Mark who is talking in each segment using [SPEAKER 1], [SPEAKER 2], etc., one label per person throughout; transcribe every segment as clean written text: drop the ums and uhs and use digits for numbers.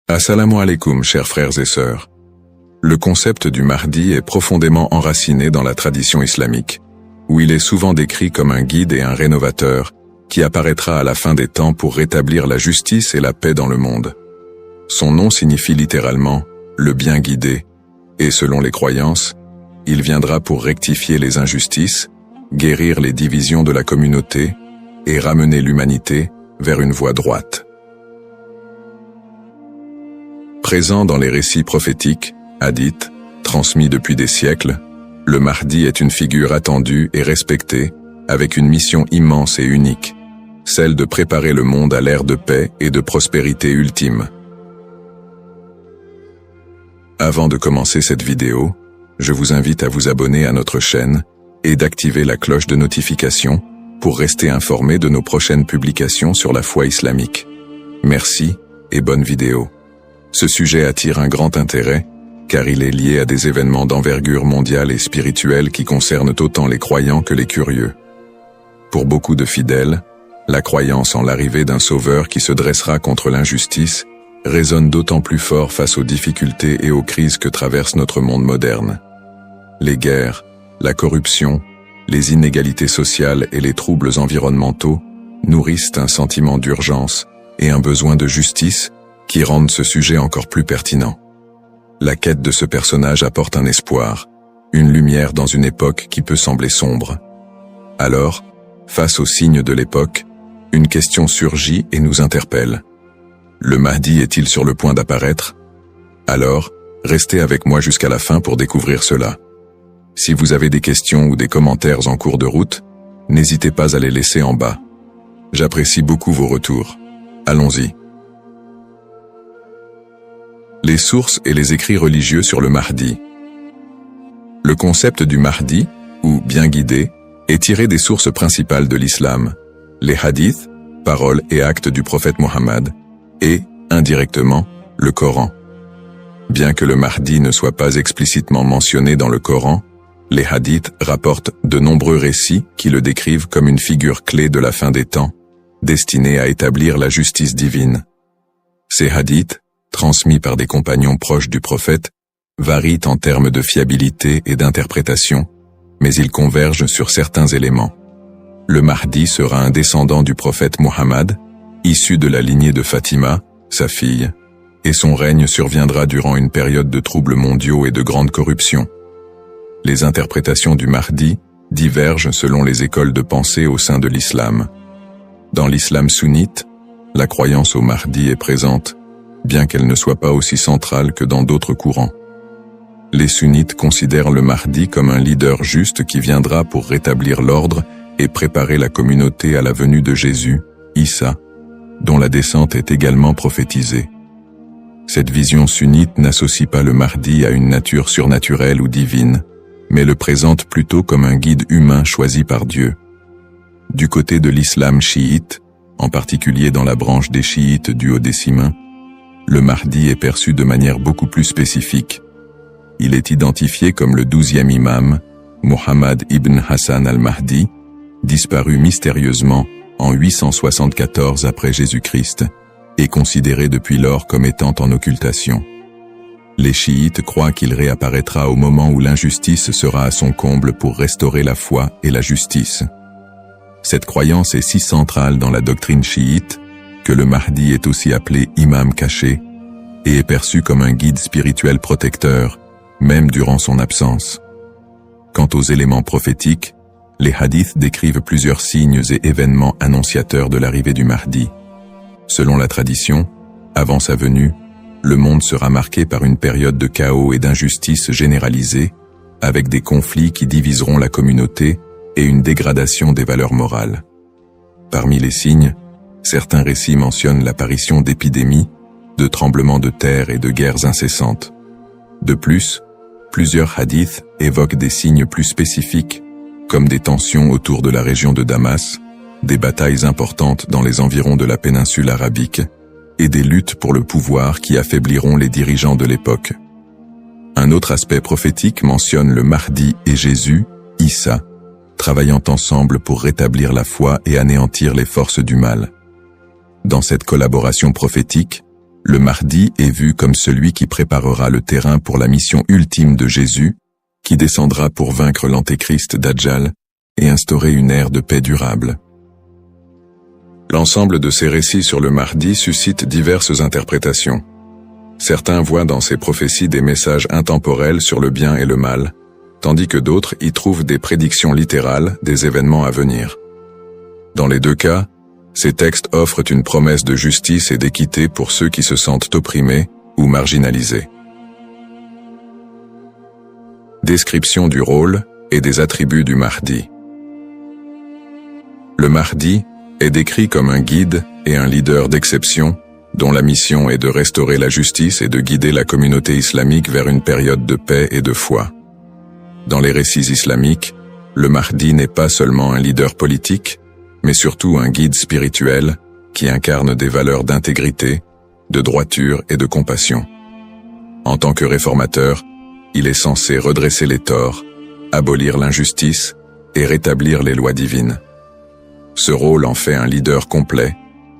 [SPEAKER 1] Assalamu alaikum, chers frères et sœurs. Le concept du Mahdi est profondément enraciné dans la tradition islamique, où il est souvent décrit comme un guide et un rénovateur qui apparaîtra à la fin des temps pour rétablir la justice et la paix dans le monde. Son nom signifie littéralement « le bien guidé », et selon les croyances, il viendra pour rectifier les injustices, guérir les divisions de la communauté et ramener l'humanité vers une voie droite. Présent dans les récits prophétiques, hadiths, transmis depuis des siècles, le Mahdi est une figure attendue et respectée, avec une mission immense et unique, celle de préparer le monde à l'ère de paix et de prospérité ultime. Avant de commencer cette vidéo, je vous invite à vous abonner à notre chaîne et d'activer la cloche de notification pour rester informé de nos prochaines publications sur la foi islamique. Merci et bonne vidéo. Ce sujet attire un grand intérêt, car il est lié à des événements d'envergure mondiale et spirituelle qui concernent autant les croyants que les curieux. Pour beaucoup de fidèles, la croyance en l'arrivée d'un sauveur qui se dressera contre l'injustice résonne d'autant plus fort face aux difficultés et aux crises que traverse notre monde moderne. Les guerres, la corruption, les inégalités sociales et les troubles environnementaux nourrissent un sentiment d'urgence et un besoin de justice qui rendent ce sujet encore plus pertinent. La quête de ce personnage apporte un espoir, une lumière dans une époque qui peut sembler sombre. Alors, face aux signes de l'époque, une question surgit et nous interpelle. Le Mahdi est-il sur le point d'apparaître? Alors, restez avec moi jusqu'à la fin pour découvrir cela. Si vous avez des questions ou des commentaires en cours de route, n'hésitez pas à les laisser en bas. J'apprécie beaucoup vos retours. Allons-y. Les sources et les écrits religieux sur le Mahdi. Le concept du Mahdi, ou bien guidé, est tiré des sources principales de l'islam, les hadiths, paroles et actes du prophète Mohammed, et, indirectement, le Coran. Bien que le Mahdi ne soit pas explicitement mentionné dans le Coran, les hadiths rapportent de nombreux récits qui le décrivent comme une figure clé de la fin des temps, destinée à établir la justice divine. Ces hadiths, transmis par des compagnons proches du prophète, varient en termes de fiabilité et d'interprétation, mais ils convergent sur certains éléments. Le Mahdi sera un descendant du prophète Mohammed, issu de la lignée de Fatima, sa fille, et son règne surviendra durant une période de troubles mondiaux et de grande corruption. Les interprétations du Mahdi divergent selon les écoles de pensée au sein de l'islam. Dans l'islam sunnite, la croyance au Mahdi est présente, bien qu'elle ne soit pas aussi centrale que dans d'autres courants. Les sunnites considèrent le Mahdi comme un leader juste qui viendra pour rétablir l'ordre et préparer la communauté à la venue de Jésus, Issa, dont la descente est également prophétisée. Cette vision sunnite n'associe pas le Mahdi à une nature surnaturelle ou divine, mais le présente plutôt comme un guide humain choisi par Dieu. Du côté de l'islam chiite, en particulier dans la branche des chiites duodécimains, le Mahdi est perçu de manière beaucoup plus spécifique. Il est identifié comme le 12e imam, Mohammed ibn Hassan al-Mahdi, disparu mystérieusement en 874 après Jésus-Christ, et considéré depuis lors comme étant en occultation. Les chiites croient qu'il réapparaîtra au moment où l'injustice sera à son comble pour restaurer la foi et la justice. Cette croyance est si centrale dans la doctrine chiite que le Mahdi est aussi appelé imam caché et est perçu comme un guide spirituel protecteur, même durant son absence. Quant aux éléments prophétiques, les hadiths décrivent plusieurs signes et événements annonciateurs de l'arrivée du Mahdi. Selon la tradition, avant sa venue, le monde sera marqué par une période de chaos et d'injustice généralisée, avec des conflits qui diviseront la communauté et une dégradation des valeurs morales. Parmi les signes, certains récits mentionnent l'apparition d'épidémies, de tremblements de terre et de guerres incessantes. De plus, plusieurs hadiths évoquent des signes plus spécifiques, comme des tensions autour de la région de Damas, des batailles importantes dans les environs de la péninsule arabique, et des luttes pour le pouvoir qui affaibliront les dirigeants de l'époque. Un autre aspect prophétique mentionne le Mahdi et Jésus, Issa, travaillant ensemble pour rétablir la foi et anéantir les forces du mal. Dans cette collaboration prophétique, le Mahdi est vu comme celui qui préparera le terrain pour la mission ultime de Jésus, qui descendra pour vaincre l'antéchrist Dajjal et instaurer une ère de paix durable. L'ensemble de ces récits sur le Mahdi suscite diverses interprétations. Certains voient dans ces prophéties des messages intemporels sur le bien et le mal, tandis que d'autres y trouvent des prédictions littérales des événements à venir. Dans les deux cas, ces textes offrent une promesse de justice et d'équité pour ceux qui se sentent opprimés ou marginalisés. Description du rôle et des attributs du Mahdi. Le Mahdi est décrit comme un guide et un leader d'exception, dont la mission est de restaurer la justice et de guider la communauté islamique vers une période de paix et de foi. Dans les récits islamiques, le Mahdi n'est pas seulement un leader politique, mais surtout un guide spirituel qui incarne des valeurs d'intégrité, de droiture et de compassion. En tant que réformateur, il est censé redresser les torts, abolir l'injustice et rétablir les lois divines. Ce rôle en fait un leader complet,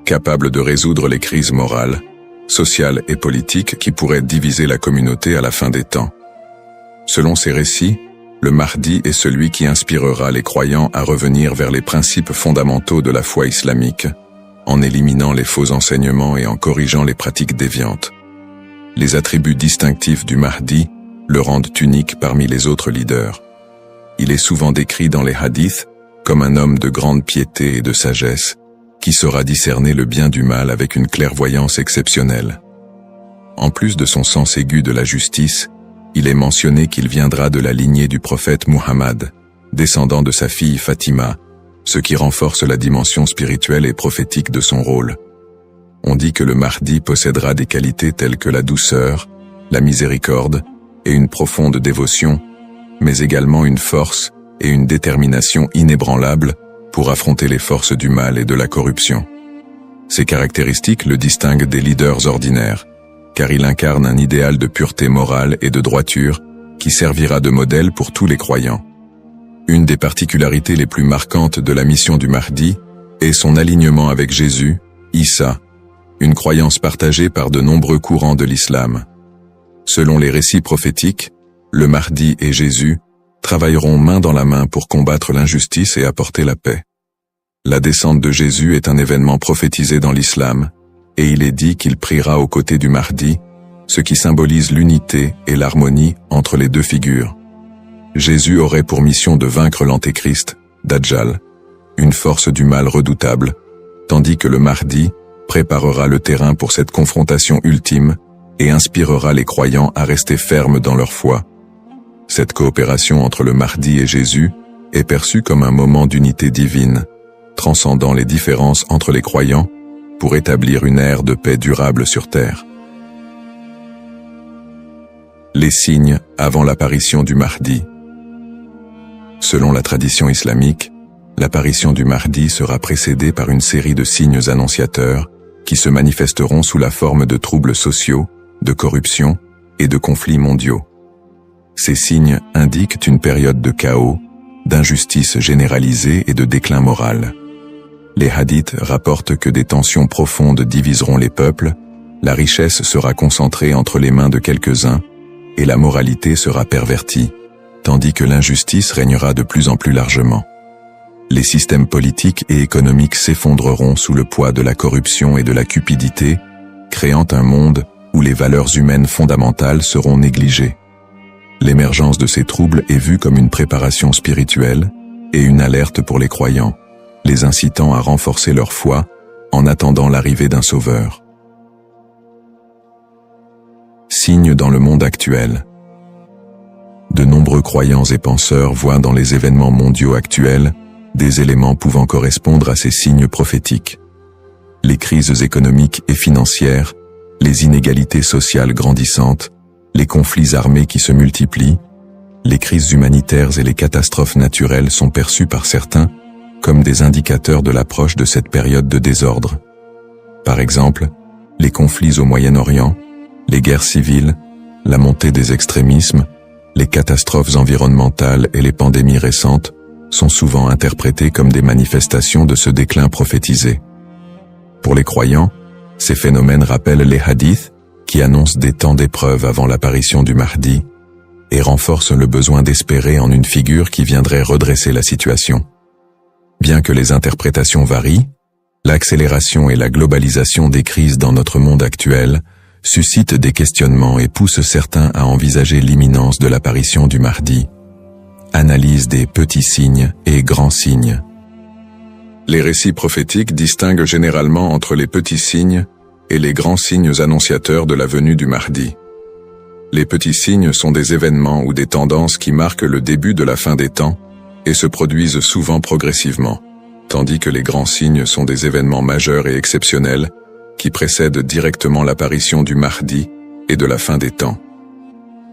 [SPEAKER 1] capable de résoudre les crises morales, sociales et politiques qui pourraient diviser la communauté à la fin des temps. Selon ces récits, le Mahdi est celui qui inspirera les croyants à revenir vers les principes fondamentaux de la foi islamique, en éliminant les faux enseignements et en corrigeant les pratiques déviantes. Les attributs distinctifs du Mahdi le rendent unique parmi les autres leaders. Il est souvent décrit dans les hadiths comme un homme de grande piété et de sagesse, qui saura discerner le bien du mal avec une clairvoyance exceptionnelle. En plus de son sens aigu de la justice, il est mentionné qu'il viendra de la lignée du prophète Muhammad, descendant de sa fille Fatima, ce qui renforce la dimension spirituelle et prophétique de son rôle. On dit que le Mahdi possédera des qualités telles que la douceur, la miséricorde et une profonde dévotion, mais également une force et une détermination inébranlables pour affronter les forces du mal et de la corruption. Ces caractéristiques le distinguent des leaders ordinaires, car il incarne un idéal de pureté morale et de droiture qui servira de modèle pour tous les croyants. Une des particularités les plus marquantes de la mission du Mahdi est son alignement avec Jésus, Issa, une croyance partagée par de nombreux courants de l'islam. Selon les récits prophétiques, le Mahdi et Jésus travailleront main dans la main pour combattre l'injustice et apporter la paix. La descente de Jésus est un événement prophétisé dans l'islam, et il est dit qu'il priera aux côtés du Mahdi, ce qui symbolise l'unité et l'harmonie entre les deux figures. Jésus aurait pour mission de vaincre l'antéchrist, Dajjal, une force du mal redoutable, tandis que le Mahdi préparera le terrain pour cette confrontation ultime et inspirera les croyants à rester fermes dans leur foi. Cette coopération entre le Mahdi et Jésus est perçue comme un moment d'unité divine, transcendant les différences entre les croyants pour établir une ère de paix durable sur terre. Les signes avant l'apparition du Mahdi. Selon la tradition islamique, l'apparition du Mahdi sera précédée par une série de signes annonciateurs qui se manifesteront sous la forme de troubles sociaux, de corruption et de conflits mondiaux. Ces signes indiquent une période de chaos, d'injustice généralisée et de déclin moral. Les hadiths rapportent que des tensions profondes diviseront les peuples, la richesse sera concentrée entre les mains de quelques-uns et la moralité sera pervertie, tandis que l'injustice régnera de plus en plus largement. Les systèmes politiques et économiques s'effondreront sous le poids de la corruption et de la cupidité, créant un monde où les valeurs humaines fondamentales seront négligées. L'émergence de ces troubles est vue comme une préparation spirituelle et une alerte pour les croyants, les incitant à renforcer leur foi en attendant l'arrivée d'un sauveur. Signes dans le monde actuel. De nombreux croyants et penseurs voient dans les événements mondiaux actuels des éléments pouvant correspondre à ces signes prophétiques. Les crises économiques et financières, les inégalités sociales grandissantes, les conflits armés qui se multiplient, les crises humanitaires et les catastrophes naturelles sont perçus par certains comme des indicateurs de l'approche de cette période de désordre. Par exemple, les conflits au Moyen-Orient, les guerres civiles, la montée des extrémismes, les catastrophes environnementales et les pandémies récentes sont souvent interprétés comme des manifestations de ce déclin prophétisé. Pour les croyants, Ces phénomènes rappellent les hadiths, qui annoncent des temps d'épreuve avant l'apparition du Mahdi, et renforcent le besoin d'espérer en une figure qui viendrait redresser la situation. Bien que les interprétations varient, l'accélération et la globalisation des crises dans notre monde actuel suscitent des questionnements et poussent certains à envisager l'imminence de l'apparition du Mahdi. Analyse des petits signes et grands signes. Les récits prophétiques distinguent généralement entre les petits signes et les grands signes annonciateurs de la venue du Mahdi. Les petits signes sont des événements ou des tendances qui marquent le début de la fin des temps et se produisent souvent progressivement, tandis que les grands signes sont des événements majeurs et exceptionnels qui précèdent directement l'apparition du Mahdi et de la fin des temps.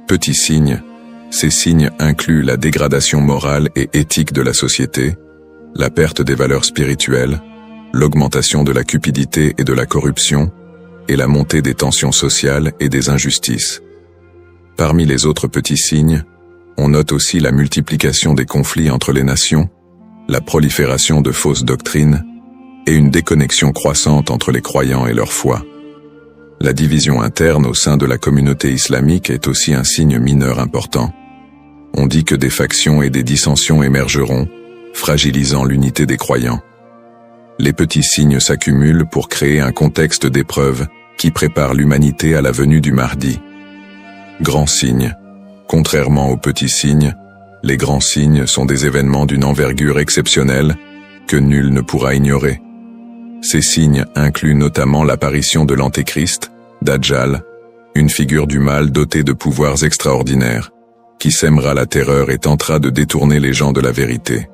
[SPEAKER 1] Petits signes, ces signes incluent la dégradation morale et éthique de la société, la perte des valeurs spirituelles, l'augmentation de la cupidité et de la corruption, et la montée des tensions sociales et des injustices. Parmi les autres petits signes, on note aussi la multiplication des conflits entre les nations, la prolifération de fausses doctrines, et une déconnexion croissante entre les croyants et leur foi. La division interne au sein de la communauté islamique est aussi un signe mineur important. On dit que des factions et des dissensions émergeront, fragilisant l'unité des croyants. Les petits signes s'accumulent pour créer un contexte d'épreuve qui prépare l'humanité à la venue du Mahdi. Grands signes. Contrairement aux petits signes, les grands signes sont des événements d'une envergure exceptionnelle que nul ne pourra ignorer. Ces signes incluent notamment l'apparition de l'Antéchrist, Dajjal, une figure du mal dotée de pouvoirs extraordinaires, qui sèmera la terreur et tentera de détourner les gens de la vérité.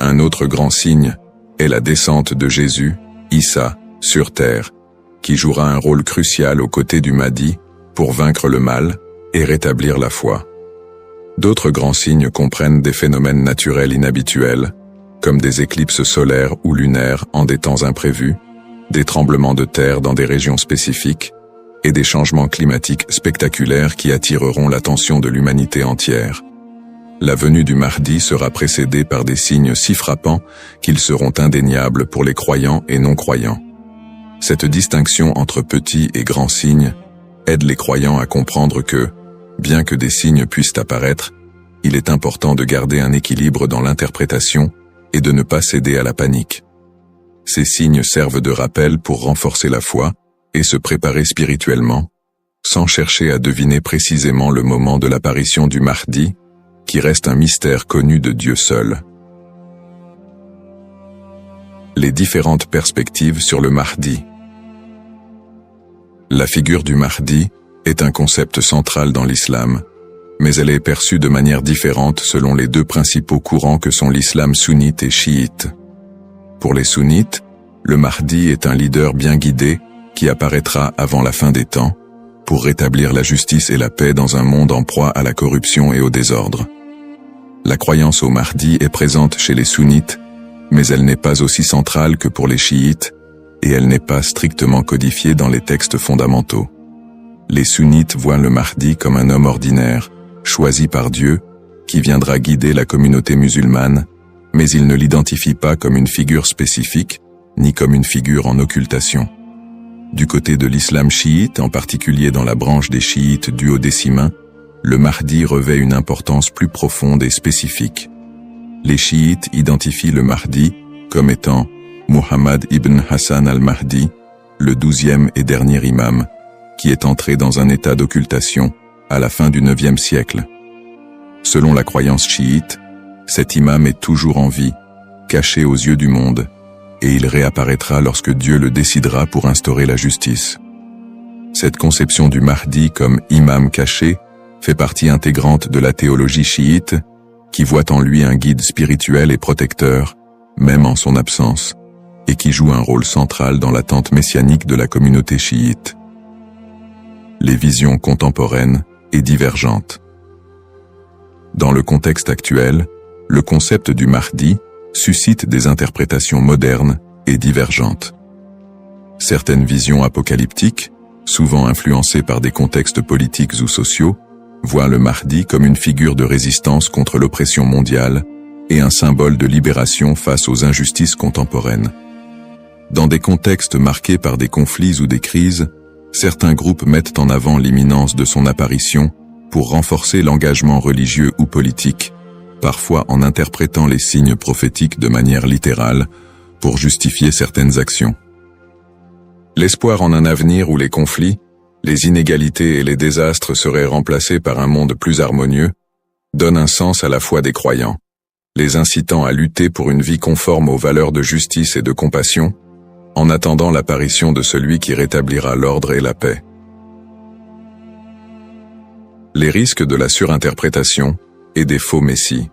[SPEAKER 1] Un autre grand signe est la descente de Jésus, Issa, sur terre, qui jouera un rôle crucial aux côtés du Mahdi pour vaincre le mal et rétablir la foi. D'autres grands signes comprennent des phénomènes naturels inhabituels, comme des éclipses solaires ou lunaires en des temps imprévus, des tremblements de terre dans des régions spécifiques, et des changements climatiques spectaculaires qui attireront l'attention de l'humanité entière. La venue du Mahdi sera précédée par des signes si frappants qu'ils seront indéniables pour les croyants et non-croyants. Cette distinction entre petits et grands signes aide les croyants à comprendre que, bien que des signes puissent apparaître, il est important de garder un équilibre dans l'interprétation et de ne pas céder à la panique. Ces signes servent de rappel pour renforcer la foi et se préparer spirituellement, sans chercher à deviner précisément le moment de l'apparition du Mahdi, qui reste un mystère connu de Dieu seul. Les différentes perspectives sur le Mahdi. La figure du Mahdi est un concept central dans l'islam, mais elle est perçue de manière différente selon les deux principaux courants que sont l'islam sunnite et chiite. Pour les sunnites, le Mahdi est un leader bien guidé qui apparaîtra avant la fin des temps, pour rétablir la justice et la paix dans un monde en proie à la corruption et au désordre. La croyance au Mahdi est présente chez les sunnites, mais elle n'est pas aussi centrale que pour les chiites, et elle n'est pas strictement codifiée dans les textes fondamentaux. Les sunnites voient le Mahdi comme un homme ordinaire, choisi par Dieu, qui viendra guider la communauté musulmane, mais ils ne l'identifient pas comme une figure spécifique, ni comme une figure en occultation. Du côté de l'islam chiite, en particulier dans la branche des chiites duodécimains, le Mahdi revêt une importance plus profonde et spécifique. Les chiites identifient le Mahdi comme étant Muhammad ibn Hassan al-Mahdi, le 12e et dernier imam, qui est entré dans un état d'occultation à la fin du 9e siècle. Selon la croyance chiite, cet imam est toujours en vie, caché aux yeux du monde, et il réapparaîtra lorsque Dieu le décidera pour instaurer la justice. Cette conception du Mahdi comme imam caché fait partie intégrante de la théologie chiite, qui voit en lui un guide spirituel et protecteur, même en son absence, et qui joue un rôle central dans l'attente messianique de la communauté chiite. Les visions contemporaines et divergentes. Dans le contexte actuel, le concept du Mahdi suscite des interprétations modernes et divergentes. Certaines visions apocalyptiques, souvent influencées par des contextes politiques ou sociaux, voient le Mahdi comme une figure de résistance contre l'oppression mondiale et un symbole de libération face aux injustices contemporaines. Dans des contextes marqués par des conflits ou des crises, certains groupes mettent en avant l'imminence de son apparition pour renforcer l'engagement religieux ou politique, parfois en interprétant les signes prophétiques de manière littérale pour justifier certaines actions. L'espoir en un avenir où les conflits, les inégalités et les désastres seraient remplacés par un monde plus harmonieux donne un sens à la foi des croyants, les incitant à lutter pour une vie conforme aux valeurs de justice et de compassion, en attendant l'apparition de celui qui rétablira l'ordre et la paix. Les risques de la surinterprétation et des faux messies.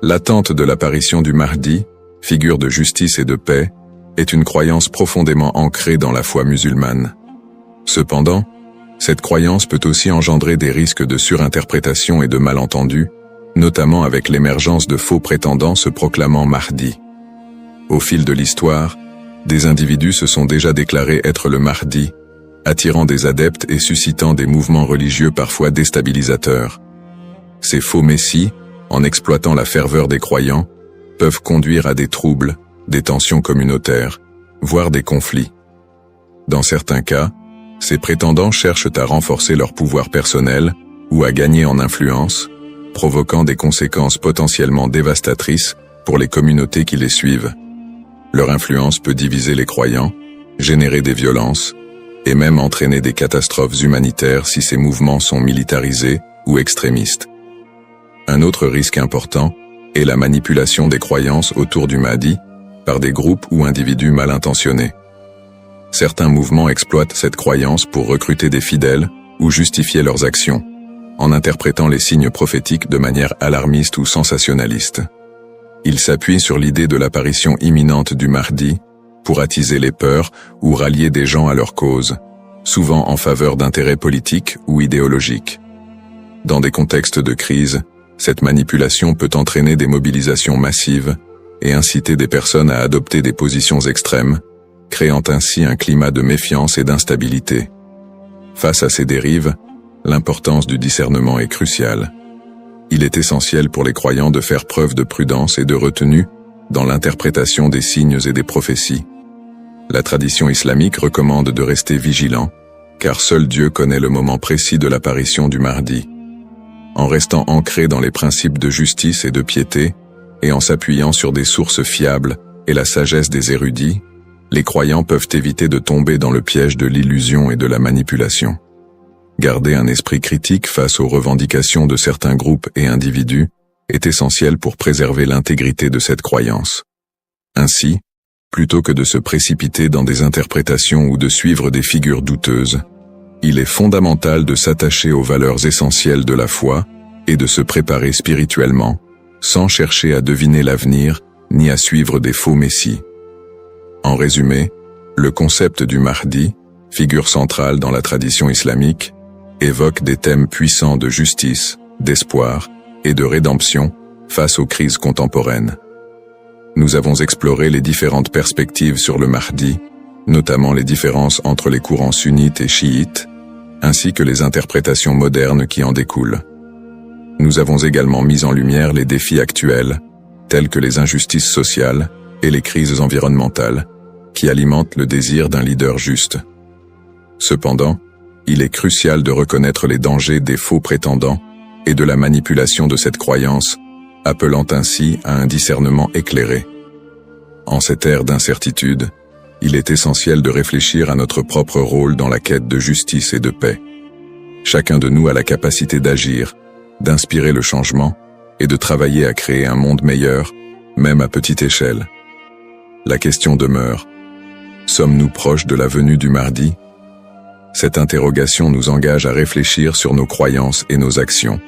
[SPEAKER 1] L'attente de l'apparition du Mahdi, figure de justice et de paix, est une croyance profondément ancrée dans la foi musulmane. Cependant, cette croyance peut aussi engendrer des risques de surinterprétation et de malentendus, notamment avec l'émergence de faux prétendants se proclamant Mahdi. Au fil de l'histoire, des individus se sont déjà déclarés être le Mahdi, attirant des adeptes et suscitant des mouvements religieux parfois déstabilisateurs. Ces faux messies, en exploitant la ferveur des croyants, peuvent conduire à des troubles, des tensions communautaires, voire des conflits. Dans certains cas, ces prétendants cherchent à renforcer leur pouvoir personnel ou à gagner en influence, provoquant des conséquences potentiellement dévastatrices pour les communautés qui les suivent. Leur influence peut diviser les croyants, générer des violences, et même entraîner des catastrophes humanitaires si ces mouvements sont militarisés ou extrémistes. Un autre risque important est la manipulation des croyances autour du Mahdi par des groupes ou individus mal intentionnés. Certains mouvements exploitent cette croyance pour recruter des fidèles ou justifier leurs actions, en interprétant les signes prophétiques de manière alarmiste ou sensationnaliste. Ils s'appuient sur l'idée de l'apparition imminente du Mahdi pour attiser les peurs ou rallier des gens à leur cause, souvent en faveur d'intérêts politiques ou idéologiques. Dans des contextes de crise, cette manipulation peut entraîner des mobilisations massives et inciter des personnes à adopter des positions extrêmes, créant ainsi un climat de méfiance et d'instabilité. Face à ces dérives, l'importance du discernement est cruciale. Il est essentiel pour les croyants de faire preuve de prudence et de retenue dans l'interprétation des signes et des prophéties. La tradition islamique recommande de rester vigilant, car seul Dieu connaît le moment précis de l'apparition du Mahdi. En restant ancré dans les principes de justice et de piété, et en s'appuyant sur des sources fiables et la sagesse des érudits, les croyants peuvent éviter de tomber dans le piège de l'illusion et de la manipulation. Garder un esprit critique face aux revendications de certains groupes et individus est essentiel pour préserver l'intégrité de cette croyance. Ainsi, plutôt que de se précipiter dans des interprétations ou de suivre des figures douteuses, il est fondamental de s'attacher aux valeurs essentielles de la foi et de se préparer spirituellement, sans chercher à deviner l'avenir ni à suivre des faux messies. En résumé, le concept du Mahdi, figure centrale dans la tradition islamique, évoque des thèmes puissants de justice, d'espoir et de rédemption face aux crises contemporaines. Nous avons exploré les différentes perspectives sur le Mahdi, notamment les différences entre les courants sunnites et chiites, ainsi que les interprétations modernes qui en découlent. Nous avons également mis en lumière les défis actuels, tels que les injustices sociales et les crises environnementales, qui alimentent le désir d'un leader juste. Cependant, il est crucial de reconnaître les dangers des faux prétendants et de la manipulation de cette croyance, appelant ainsi à un discernement éclairé. En cette ère d'incertitude, il est essentiel de réfléchir à notre propre rôle dans la quête de justice et de paix. Chacun de nous a la capacité d'agir, d'inspirer le changement et de travailler à créer un monde meilleur, même à petite échelle. La question demeure: sommes-nous proches de la venue du Mahdi? Cette interrogation nous engage à réfléchir sur nos croyances et nos actions,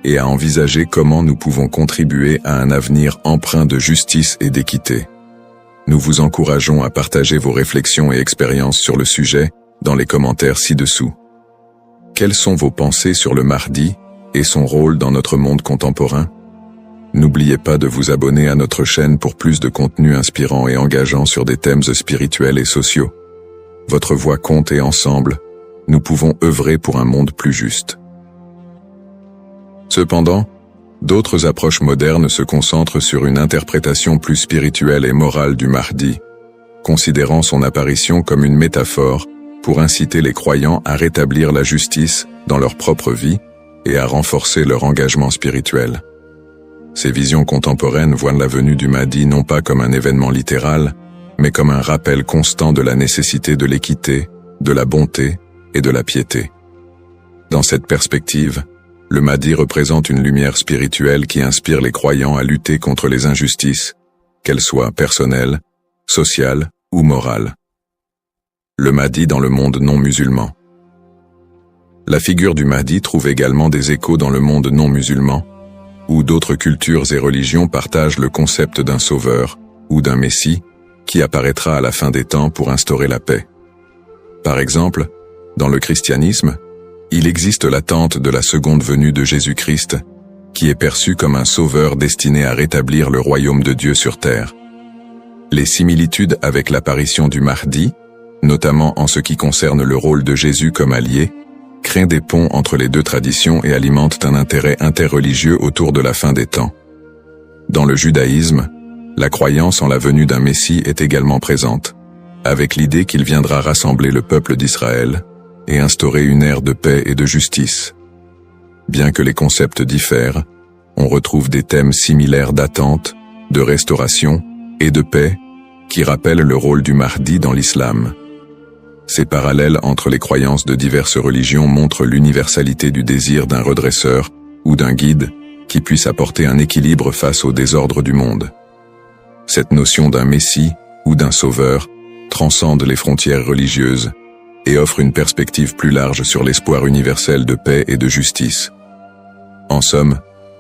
[SPEAKER 1] et à envisager comment nous pouvons contribuer à un avenir empreint de justice et d'équité. Nous vous encourageons à partager vos réflexions et expériences sur le sujet dans les commentaires ci-dessous. Quelles sont vos pensées sur le Mahdi et son rôle dans notre monde contemporain? N'oubliez pas de vous abonner à notre chaîne pour plus de contenu inspirant et engageant sur des thèmes spirituels et sociaux. Votre voix compte et ensemble, nous pouvons œuvrer pour un monde plus juste. Cependant, D'autres approches modernes se concentrent sur une interprétation plus spirituelle et morale du Mahdi, considérant son apparition comme une métaphore pour inciter les croyants à rétablir la justice dans leur propre vie et à renforcer leur engagement spirituel. Ces visions contemporaines voient la venue du Mahdi non pas comme un événement littéral, mais comme un rappel constant de la nécessité de l'équité, de la bonté et de la piété. Dans cette perspective, le Mahdi représente une lumière spirituelle qui inspire les croyants à lutter contre les injustices, qu'elles soient personnelles, sociales ou morales. Le Mahdi dans le monde non musulman. La figure du Mahdi trouve également des échos dans le monde non musulman, où d'autres cultures et religions partagent le concept d'un sauveur ou d'un messie qui apparaîtra à la fin des temps pour instaurer la paix. Par exemple, dans le christianisme, il existe l'attente de la seconde venue de Jésus-Christ, qui est perçu comme un sauveur destiné à rétablir le royaume de Dieu sur terre. Les similitudes avec l'apparition du Mahdi, notamment en ce qui concerne le rôle de Jésus comme allié, créent des ponts entre les deux traditions et alimentent un intérêt interreligieux autour de la fin des temps. Dans le judaïsme, la croyance en la venue d'un Messie est également présente, avec l'idée qu'il viendra rassembler le peuple d'Israël et instaurer une ère de paix et de justice. Bien que les concepts diffèrent, on retrouve des thèmes similaires d'attente, de restauration et de paix qui rappellent le rôle du Mahdi dans l'islam. Ces parallèles entre les croyances de diverses religions montrent l'universalité du désir d'un redresseur ou d'un guide qui puisse apporter un équilibre face au désordre du monde. Cette notion d'un messie ou d'un sauveur transcende les frontières religieuses et offre une perspective plus large sur l'espoir universel de paix et de justice. En somme,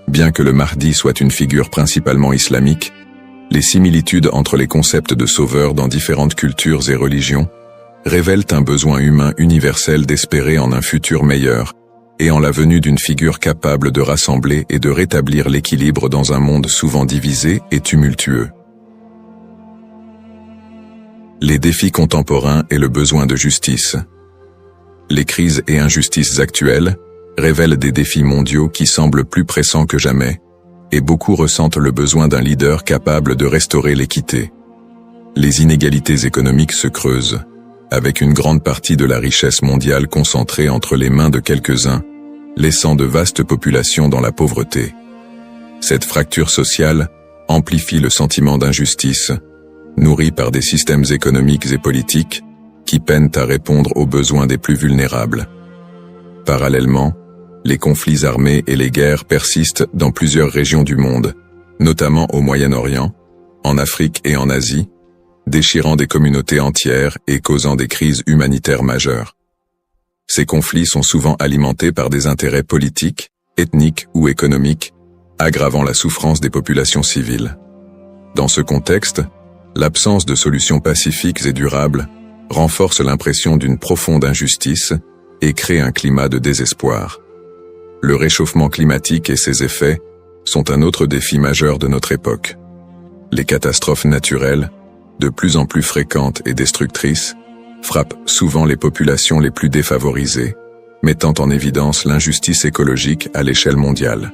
[SPEAKER 1] bien que le Mahdi soit une figure principalement islamique, les similitudes entre les concepts de sauveur dans différentes cultures et religions révèlent un besoin humain universel d'espérer en un futur meilleur et en la venue d'une figure capable de rassembler et de rétablir l'équilibre dans un monde souvent divisé et tumultueux. Les défis contemporains et le besoin de justice. Les crises et injustices actuelles révèlent des défis mondiaux qui semblent plus pressants que jamais, et beaucoup ressentent le besoin d'un leader capable de restaurer l'équité. Les inégalités économiques se creusent, avec une grande partie de la richesse mondiale concentrée entre les mains de quelques-uns, laissant de vastes populations dans la pauvreté. Cette fracture sociale amplifie le sentiment d'injustice, nourri par des systèmes économiques et politiques qui peinent à répondre aux besoins des plus vulnérables. Parallèlement, les conflits armés et les guerres persistent dans plusieurs régions du monde, notamment au Moyen-Orient, en Afrique et en Asie, déchirant des communautés entières et causant des crises humanitaires majeures. Ces conflits sont souvent alimentés par des intérêts politiques, ethniques ou économiques, aggravant la souffrance des populations civiles. Dans ce contexte, l'absence de solutions pacifiques et durables renforce l'impression d'une profonde injustice et crée un climat de désespoir. Le réchauffement climatique et ses effets sont un autre défi majeur de notre époque. Les catastrophes naturelles, de plus en plus fréquentes et destructrices, frappent souvent les populations les plus défavorisées, mettant en évidence l'injustice écologique à l'échelle mondiale.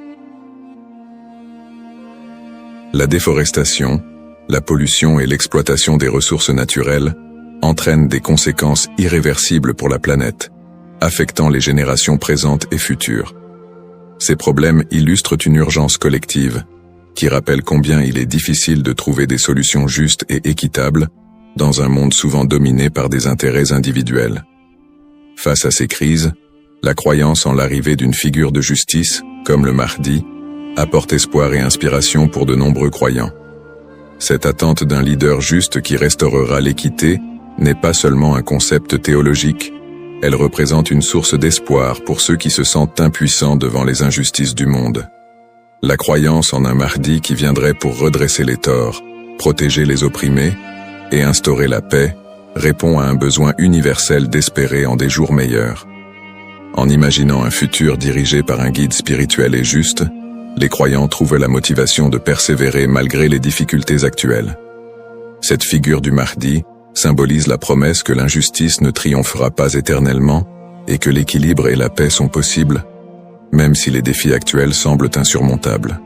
[SPEAKER 1] La déforestation, la pollution et l'exploitation des ressources naturelles entraînent des conséquences irréversibles pour la planète, affectant les générations présentes et futures. Ces problèmes illustrent une urgence collective, qui rappelle combien il est difficile de trouver des solutions justes et équitables dans un monde souvent dominé par des intérêts individuels. Face à ces crises, la croyance en l'arrivée d'une figure de justice, comme le Mahdi, apporte espoir et inspiration pour de nombreux croyants. Cette attente d'un leader juste qui restaurera l'équité n'est pas seulement un concept théologique, elle représente une source d'espoir pour ceux qui se sentent impuissants devant les injustices du monde. La croyance en un Mahdi qui viendrait pour redresser les torts, protéger les opprimés et instaurer la paix répond à un besoin universel d'espérer en des jours meilleurs. En imaginant un futur dirigé par un guide spirituel et juste, les croyants trouvent la motivation de persévérer malgré les difficultés actuelles. Cette figure du Mahdi symbolise la promesse que l'injustice ne triomphera pas éternellement et que l'équilibre et la paix sont possibles, même si les défis actuels semblent insurmontables.